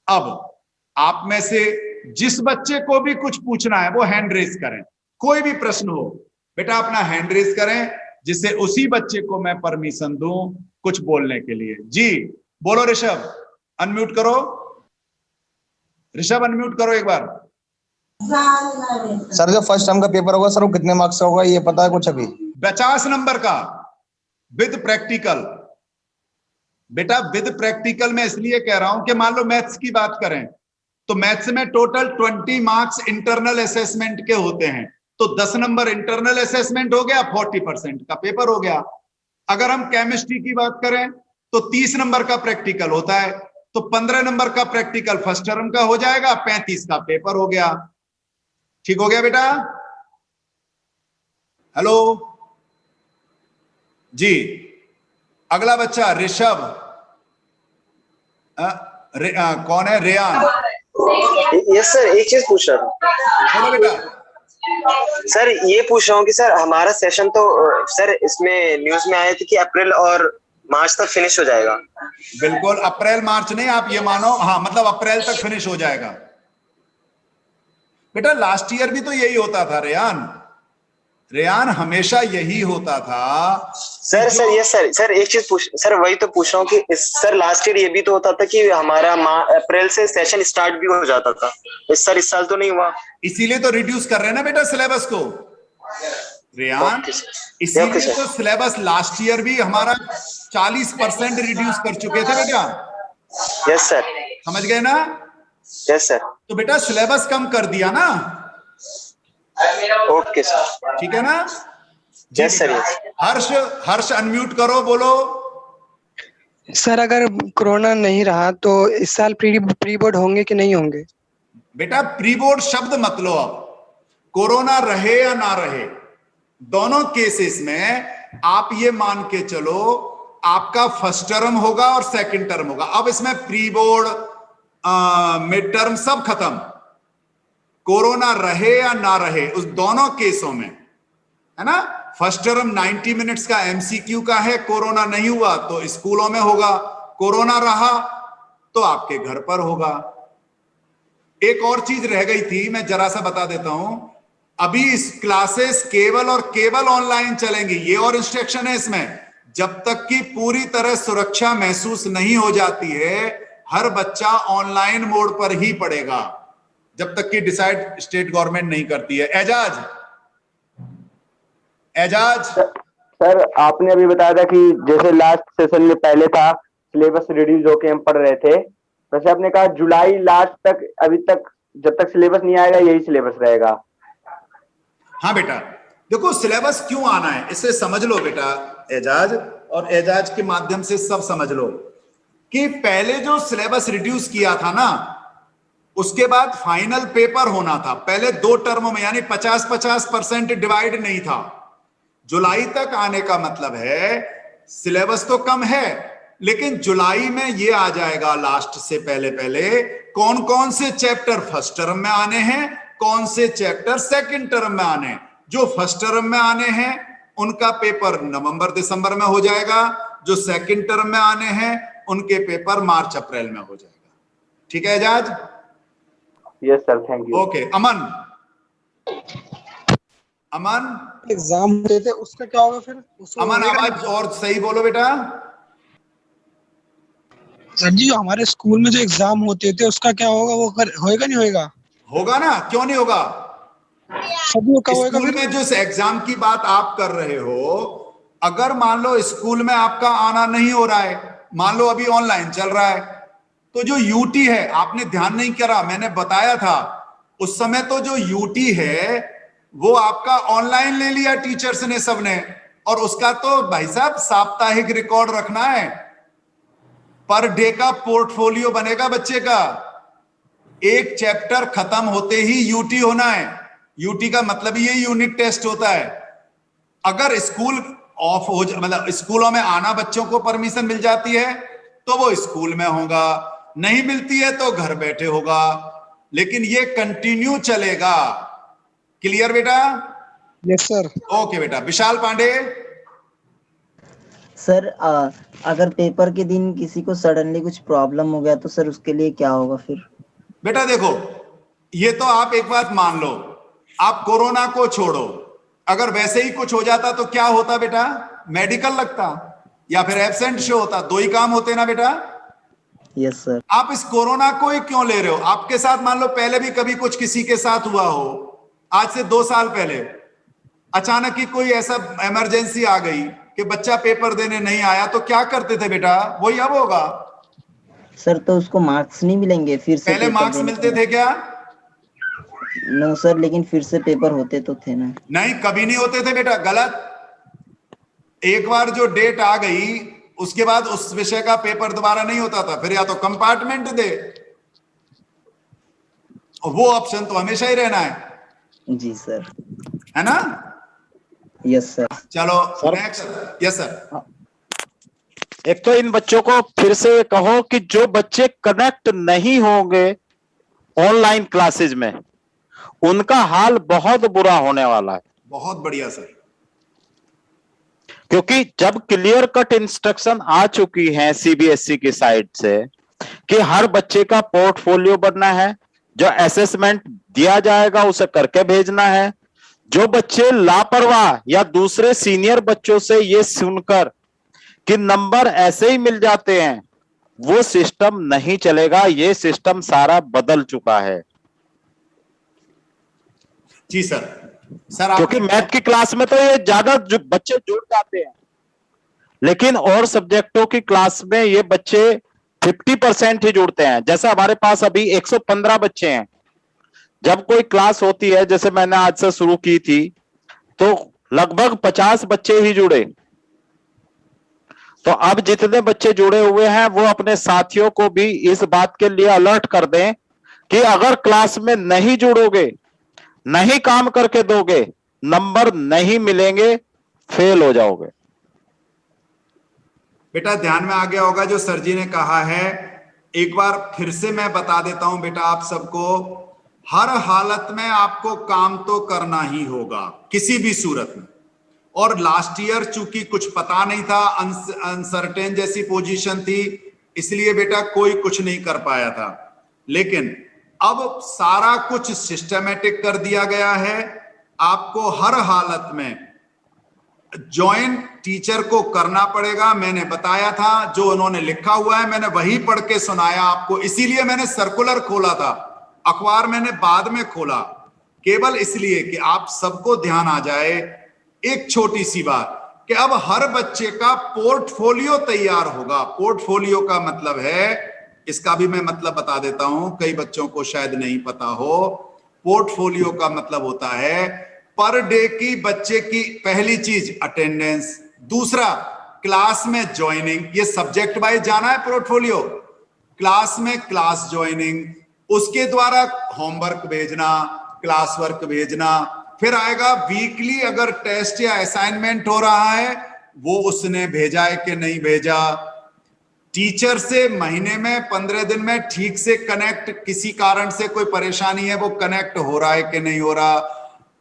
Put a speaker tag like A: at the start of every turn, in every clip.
A: अब आप में से जिस बच्चे को भी कुछ पूछना है वो हैंड रेज करें, कोई भी प्रश्न हो बेटा अपना हैंड रेज करें, जिससे उसी बच्चे को मैं परमिशन दूं कुछ बोलने के लिए। जी बोलो ऋषभ, अनम्यूट करो, ऋषभ अनम्यूट करो एक बार।
B: सर जो फर्स्ट टर्म का पेपर होगा सर वो कितने मार्क्स का होगा ये पता है कुछ अभी?
A: 50 नंबर का विद प्रैक्टिकल। बेटा विद प्रैक्टिकल में इसलिए कह रहा हूं कि मान लो मैथ्स की बात करें तो मैथ्स में टोटल 20 मार्क्स इंटरनल असेसमेंट के होते हैं, तो 10 नंबर इंटरनल असेसमेंट हो गया, 40% का पेपर हो गया। अगर हम केमिस्ट्री की बात करें तो 30 नंबर का प्रैक्टिकल होता है, तो 15 नंबर का प्रैक्टिकल फर्स्ट टर्म का हो जाएगा, 35 का पेपर हो गया। ठीक हो गया बेटा? हेलो जी, अगला बच्चा ऋषभ, कौन है? रेयान।
C: यस सर, एक चीज पूछ रहा था।
A: बोलो बेटा।
C: सर ये पूछ रहा हूँ कि सर हमारा सेशन तो सर इसमें न्यूज में आया था कि अप्रैल और मार्च तक फिनिश हो जाएगा।
A: बिल्कुल अप्रैल मार्च नहीं, आप ये मानो, हाँ मतलब अप्रैल तक फिनिश हो जाएगा। बेटा लास्ट ईयर भी तो यही होता था रेयान, रेयान हमेशा यही होता था।
C: Sir sir yes sir, sir एक चीज पूछ, सर वही तो पूछ रहा हूँ कि सर लास्ट ईयर ये भी तो होता था कि हमारा अप्रैल से सेशन स्टार्ट भी हो जाता था, सर इस साल तो नहीं हुआ।
A: इसीलिए तो रिड्यूस कर रहे हैं ना बेटा सिलेबस को रेयान, इसीलिए तो सिलेबस लास्ट ईयर भी हमारा 40% रिड्यूस कर चुके थे बेटा।
C: यस सर,
A: समझ गए ना?
C: Yes sir.
A: तो बेटा सिलेबस कम कर दिया ना।
C: ओके सर,
A: ठीक है ना?
C: Yes sir.
A: Harsh, Harsh unmute करो, बोलो।
D: सर अगर कोरोना नहीं रहा तो इस साल प्री बोर्ड होंगे कि नहीं होंगे?
A: बेटा प्री बोर्ड शब्द मत लो, अब कोरोना रहे या ना रहे दोनों केसेस में आप ये मान के चलो आपका फर्स्ट टर्म होगा और सेकंड टर्म होगा। अब इसमें प्री बोर्ड मिड टर्म सब खत्म, कोरोना रहे या ना रहे उस दोनों केसों में, है ना? फर्स्ट टर्म 90 मिनट्स का एमसीक्यू का है, कोरोना नहीं हुआ तो स्कूलों में होगा, कोरोना रहा तो आपके घर पर होगा। एक और चीज रह गई थी, मैं जरा सा बता देता हूं, अभी इस क्लासेस केवल और केवल ऑनलाइन चलेंगी, ये और इंस्ट्रक्शन है इसमें, जब तक कि पूरी तरह सुरक्षा महसूस नहीं हो जाती है हर बच्चा ऑनलाइन मोड पर ही पढ़ेगा, जब तक कि डिसाइड स्टेट गवर्नमेंट नहीं करती है। एजाज, एजाज
E: सर आपने अभी बताया था कि जैसे लास्ट सेशन में पहले था सिलेबस रिड्यूस होके हम पढ़ रहे थे, वैसे आपने कहा जुलाई लास्ट तक, अभी तक जब तक सिलेबस नहीं आएगा यही सिलेबस रहेगा।
A: हाँ बेटा देखो सिलेबस क्यों आना है इसे समझ लो बेटा एजाज, और एजाज के माध्यम से सब समझ लो कि पहले जो सिलेबस रिड्यूस किया था ना उसके बाद फाइनल पेपर होना था, पहले 2 टर्मों में, यानी 50-50% डिवाइड नहीं था। जुलाई तक आने का मतलब है सिलेबस तो कम है लेकिन जुलाई में ये आ जाएगा लास्ट से पहले पहले कौन कौन से चैप्टर फर्स्ट टर्म में आने हैं, कौन से चैप्टर सेकंड टर्म में आने हैं। जो फर्स्ट टर्म में आने हैं उनका पेपर नवंबर दिसंबर में हो जाएगा, जो सेकंड टर्म में आने हैं उनके पेपर मार्च अप्रैल में हो जाएगा। ठीक है Ejaz?
E: Yes sir, thank you.
A: Okay Aman, Aman
D: exam होते थे उसका क्या होगा फिर?
A: अमन आवाज और सही बोलो बेटा।
D: सर जी जो हमारे स्कूल में जो एग्जाम होते थे उसका क्या होगा? वो होएगा नहीं होएगा?
A: होगा ना, क्यों नहीं होगा?
D: सभी कब होएगा
A: स्कूल
D: फिर?
A: में जो एग्जाम की बात आप कर रहे हो, अगर मान लो स्कूल में आपका आना नहीं हो रहा है, मान लो अभी ऑनलाइन चल रहा है, तो जो यूटी है, आपने ध्यान नहीं करा, मैंने बताया था उस समय, तो जो यूटी है वो आपका ऑनलाइन ले लिया टीचर्स ने सबने, और उसका तो भाई साहब साप्ताहिक रिकॉर्ड रखना है, पर डे का पोर्टफोलियो बनेगा बच्चे का। एक चैप्टर खत्म होते ही यूटी होना है, यूटी का मतलब ये यूनिट टेस्ट होता है। अगर स्कूल ऑफ हो मतलब स्कूलों में आना बच्चों को परमिशन मिल जाती है तो वो स्कूल में होगा, नहीं मिलती है तो घर बैठे होगा, लेकिन ये कंटिन्यू चलेगा। क्लियर बेटा?
D: Yes sir.
A: ओके बेटा। विशाल पांडे,
F: सर अगर पेपर के दिन किसी को सडनली कुछ प्रॉब्लम हो गया तो सर उसके लिए क्या होगा फिर?
A: बेटा देखो, ये तो आप एक बात मान लो, आप कोरोना को छोड़ो, अगर वैसे ही कुछ हो जाता तो क्या होता बेटा? मेडिकल लगता या फिर एब्सेंट शो होता, दो ही काम होते ना बेटा।
F: Yes sir.
A: आप इस कोरोना को ही क्यों ले रहे हो? आपके साथ मान लो पहले भी कभी कुछ किसी के साथ हुआ हो, आज से 2 साल पहले अचानक ही कोई ऐसा इमरजेंसी आ गई कि बच्चा पेपर देने नहीं आया, तो क्या करते थे बेटा? वही अब होगा।
F: सर तो उसको मार्क्स नहीं मिलेंगे फिर से?
A: पहले मार्क्स मिलते थे क्या?
F: नो सर, लेकिन फिर से पेपर होते तो थे ना।
A: नहीं, कभी नहीं होते थे बेटा, गलत। एक बार जो डेट आ गई उसके बाद उस विषय का पेपर दोबारा नहीं होता था, फिर या तो कंपार्टमेंट दे, वो ऑप्शन तो हमेशा ही रहना है।
F: जी सर।
A: है ना?
F: Yes sir.
A: चलो नेक्स्ट। Yes sir.
G: एक तो इन बच्चों को फिर से कहो कि जो बच्चे कनेक्ट नहीं होंगे ऑनलाइन क्लासेज में, उनका हाल बहुत बुरा होने वाला है।
A: बहुत बढ़िया सर।
G: क्योंकि जब क्लियर कट इंस्ट्रक्शन आ चुकी है सीबीएसई की साइड से कि हर बच्चे का पोर्टफोलियो बनना है, जो असेसमेंट दिया जाएगा उसे करके भेजना है, जो बच्चे लापरवाह या दूसरे सीनियर बच्चों से ये सुनकर कि नंबर ऐसे ही मिल जाते हैं, वो सिस्टम नहीं चलेगा। ये सिस्टम सारा बदल चुका है।
A: जी सर। सर
G: क्योंकि मैथ की क्लास में तो ये ज्यादा बच्चे जुड़ जाते हैं, लेकिन और सब्जेक्टों की क्लास में ये बच्चे 50% ही जुड़ते हैं। जैसा हमारे पास अभी 115 बच्चे हैं, जब कोई क्लास होती है, जैसे मैंने आज से शुरू की थी, तो लगभग 50 बच्चे ही जुड़े। तो अब जितने बच्चे जुड़े हुए हैं वो अपने साथियों को भी इस बात के लिए अलर्ट कर दें कि अगर क्लास में नहीं जुड़ोगे, नहीं काम करके दोगे, नंबर नहीं मिलेंगे, फेल हो जाओगे।
A: बेटा ध्यान में आ गया होगा जो सर जी ने कहा है, एक बार फिर से मैं बता देता हूं बेटा आप सबको, हर हालत में आपको काम तो करना ही होगा किसी भी सूरत में। और लास्ट ईयर चूंकि कुछ पता नहीं था, अनसर्टेन जैसी पोजीशन थी, इसलिए बेटा कोई कुछ नहीं कर पाया था। लेकिन अब सारा कुछ सिस्टमेटिक कर दिया गया है। आपको हर हालत में ज्वाइन टीचर को करना पड़ेगा। मैंने बताया था, जो उन्होंने लिखा हुआ है मैंने वही पढ़ के सुनाया आपको, इसीलिए मैंने सर्कुलर खोला था, अखबार मैंने बाद में खोला, केवल इसलिए कि आप सबको ध्यान आ जाए एक छोटी सी बात कि अब हर बच्चे का पोर्टफोलियो तैयार होगा। पोर्टफोलियो का मतलब है, इसका भी मैं मतलब बता देता हूं, कई बच्चों को शायद नहीं पता हो। पोर्टफोलियो का मतलब होता है पर डे की बच्चे की पहली चीज अटेंडेंस, दूसरा क्लास में ज्वाइनिंग, ये सब्जेक्ट वाइज जाना है पोर्टफोलियो, क्लास में क्लास ज्वाइनिंग, उसके द्वारा होमवर्क भेजना, क्लास वर्क भेजना, फिर आएगा वीकली अगर टेस्ट या असाइनमेंट हो रहा है वो उसने भेजा है कि नहीं भेजा, टीचर से महीने में 15 दिन में ठीक से कनेक्ट, किसी कारण से कोई परेशानी है वो कनेक्ट हो रहा है कि नहीं हो रहा,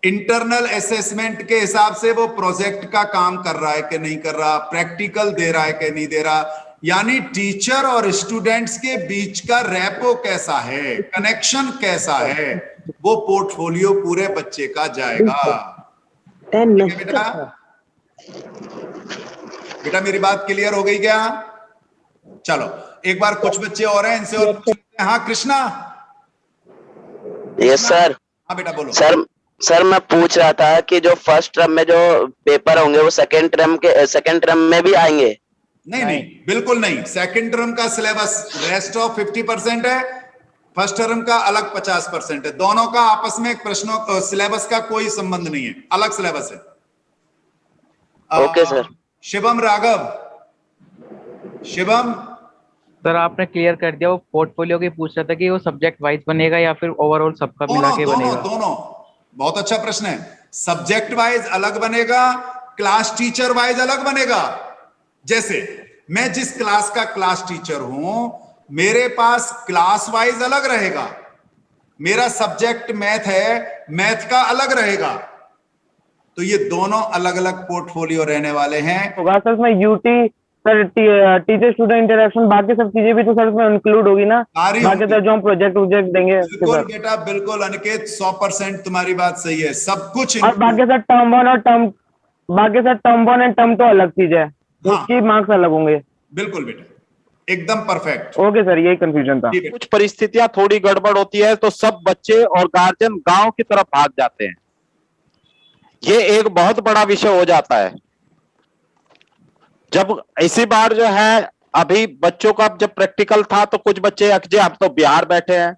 A: इंटरनल असेसमेंट के हिसाब से वो प्रोजेक्ट का काम कर रहा है कि नहीं कर रहा, प्रैक्टिकल दे रहा है कि नहीं दे रहा। यानी टीचर और स्टूडेंट्स के बीच का रैपो कैसा है, कनेक्शन कैसा है, वो पोर्टफोलियो पूरे बच्चे का जाएगा। बेटा बेटा मेरी बात क्लियर हो गई क्या? चलो एक बार कुछ बच्चे और हैं, इनसे और हाँ कृष्णा।
C: Yes sir.
A: हाँ बेटा बोलो।
C: सर मैं पूछ रहा था कि जो फर्स्ट टर्म में जो पेपर होंगे वो सेकंड टर्म में भी आएंगे?
A: नहीं, बिल्कुल नहीं। सेकंड टर्म का सिलेबस रेस्ट ऑफ 50% है, फर्स्ट टर्म का अलग 50% है। दोनों का आपस में प्रश्नों सिलेबस का कोई संबंध नहीं है, अलग सिलेबस है।
C: Okay sir.
A: Shivam Raghav, Shivam
H: sir आपने क्लियर कर दिया, वो पोर्टफोलियो की पूछ रहा था कि वो सब्जेक्ट वाइज बनेगा या फिर ओवरऑल सबका मिला के बनेगा?
A: दोनों। बहुत अच्छा प्रश्न है। सब्जेक्ट वाइज अलग बनेगा, क्लास टीचर वाइज अलग बनेगा। जैसे मैं जिस क्लास का क्लास टीचर हूं, मेरे पास क्लास वाइज अलग रहेगा, मेरा सब्जेक्ट मैथ है, मैथ का अलग रहेगा। तो ये दोनों अलग अलग पोर्टफोलियो रहने वाले हैं।
E: होगा सर इसमें UT sir, teacher student interaction, बाकी सब चीजें भी तो सर इसमें इंक्लूड होगी ना,
A: सारी
E: बाकी
A: होंगी।
E: सर जो हम प्रोजेक्ट देंगे उसके
A: बिल्कुल
E: साथ।
A: बेटा, बिल्कुल अनिकेत, 100% तुम्हारी बात सही है, सब कुछ
E: और बाकी सर टर्म वन और term one and term two अलग चीज है, उसकी मार्क्स अलग होंगे।
A: बिल्कुल बेटा, एकदम परफेक्ट।
E: ओके सर, यही कंफ्यूजन था।
G: कुछ परिस्थितियां थोड़ी गड़बड़ होती है तो सब बच्चे और गार्जियन गांव की तरफ भाग जाते हैं, ये एक बहुत बड़ा विषय हो जाता है। जब इसी बार जो है अभी बच्चों का जब प्रैक्टिकल था तो कुछ बच्चे अकजे हम तो बिहार बैठे हैं,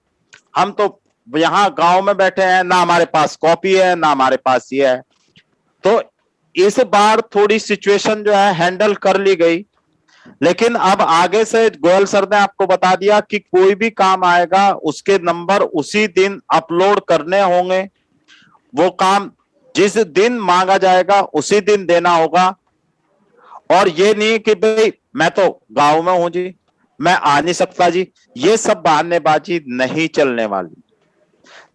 G: हम तो यहाँ गांव में बैठे हैं, ना हमारे पास कॉपी है ना हमारे पास ये है। तो इस बार थोड़ी सिचुएशन जो है हैंडल कर ली गई, लेकिन अब आगे से गोयल सर ने आपको बता दिया कि कोई भी काम आएगा उसके नंबर उसी दिन अपलोड करने होंगे, वो काम जिस दिन मांगा जाएगा उसी दिन देना होगा। और ये नहीं कि भाई मैं तो गांव में हूं जी, मैं आ नहीं सकता जी, ये सब बहानेबाजी नहीं चलने वाली।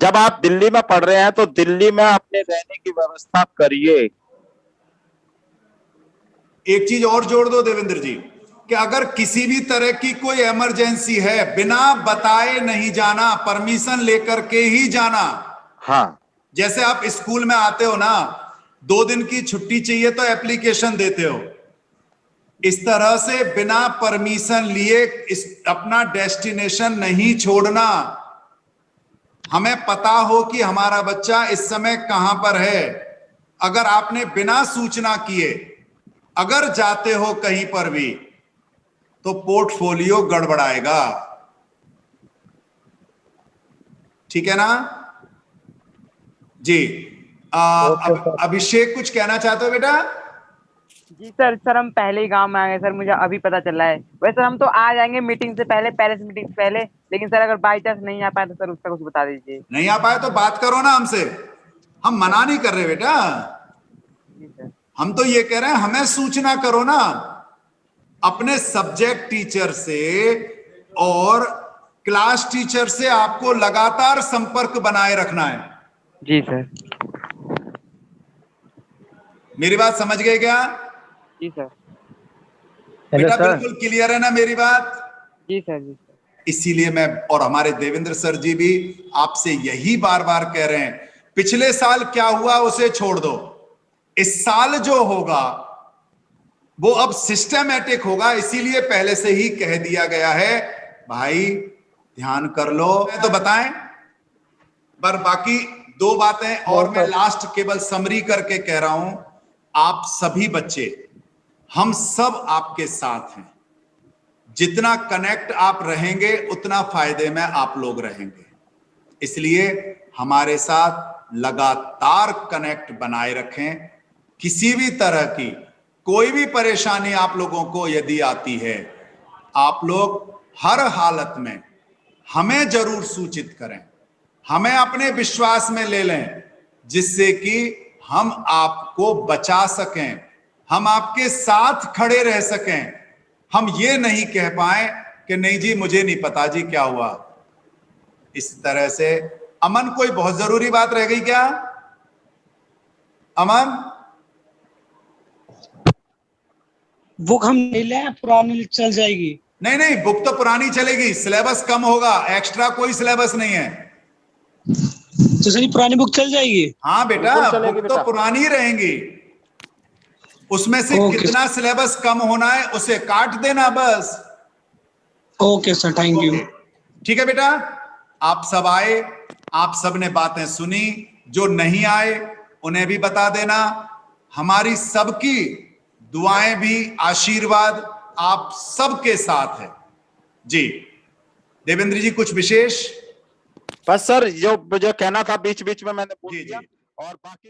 G: जब आप दिल्ली में पढ़ रहे हैं तो दिल्ली में अपने रहने की व्यवस्था करिए।
A: एक चीज और जोड़ दो देवेंद्र जी, कि अगर किसी भी तरह की कोई इमरजेंसी है, बिना बताए नहीं जाना, परमिशन लेकर के ही जाना।
G: हाँ,
A: जैसे आप स्कूल में आते हो ना, 2 दिन की छुट्टी चाहिए तो एप्लीकेशन देते हो, इस तरह से बिना परमिशन लिए अपना डेस्टिनेशन नहीं छोड़ना। हमें पता हो कि हमारा बच्चा इस समय कहां पर है। अगर आपने बिना सूचना किए अगर जाते हो कहीं पर भी तो पोर्टफोलियो गड़बड़ाएगा, ठीक है ना जी। अभिषेक कुछ कहना चाहते हो बेटा?
I: जी सर हम पहले ही गांव में आ गए सर, मुझे अभी पता चला है। वैसे हम तो आ जाएंगे मीटिंग से पहले, पेरेंट्स मीटिंग से पहले, लेकिन सर अगर बाई चांस नहीं आ पाए तो सर उसका कुछ बता दीजिए।
A: नहीं आ पाए तो बात करो ना हमसे, हम मना नहीं कर रहे बेटा,
I: जी सर।
A: हम तो ये कह रहे हैं हमें सूचना करो ना अपने सब्जेक्ट टीचर से, और क्लास टीचर से आपको लगातार संपर्क बनाए रखना है।
I: जी सर।
A: मेरी बात समझ गए क्या?
I: जी सर।
A: बेटा बिल्कुल क्लियर है ना मेरी बात?
I: जी सर। जी सर।
A: इसीलिए मैं और हमारे देवेंद्र सर जी भी आपसे यही बार बार कह रहे हैं, पिछले साल क्या हुआ उसे छोड़ दो, इस साल जो होगा वो अब सिस्टमैटिक होगा। इसीलिए पहले से ही कह दिया गया है, भाई ध्यान कर लो तो बताएं। पर बाकी 2 बातें और मैं लास्ट केवल समरी करके कह रहा हूं, आप सभी बच्चे, हम सब आपके साथ हैं। जितना कनेक्ट आप रहेंगे उतना फायदे में आप लोग रहेंगे, इसलिए हमारे साथ लगातार कनेक्ट बनाए रखें। किसी भी तरह की कोई भी परेशानी आप लोगों को यदि आती है, आप लोग हर हालत में हमें जरूर सूचित करें, हमें अपने विश्वास में ले लें, जिससे कि हम आपको बचा सकें, हम आपके साथ खड़े रह सकें। हम ये नहीं कह पाए कि नहीं जी मुझे नहीं पता जी क्या हुआ। इस तरह से अमन, कोई बहुत जरूरी बात रह गई क्या? अमन,
J: बुक हम नहीं ले, पुरानी चल जाएगी।
A: नहीं नहीं, बुक तो पुरानी चलेगी, सिलेबस कम होगा, एक्स्ट्रा कोई सिलेबस नहीं है।
J: तो सर पुरानी बुक चल जाएगी?
A: हाँ बेटा, बुक तो पुरानी रहेंगी, उसमें से कितना सिलेबस कम होना है उसे काट देना बस।
J: Okay sir, thank you.
A: ठीक है बेटा, आप सब आए, आप सब ने बातें सुनी, जो नहीं आए उन्हें भी बता देना। हमारी सबकी दुआएं भी, आशीर्वाद आप सबके साथ है जी। देवेंद्र जी कुछ विशेष?
G: बस सर जो मुझे कहना था बीच बीच में मैंने बोल दिया, और बाकी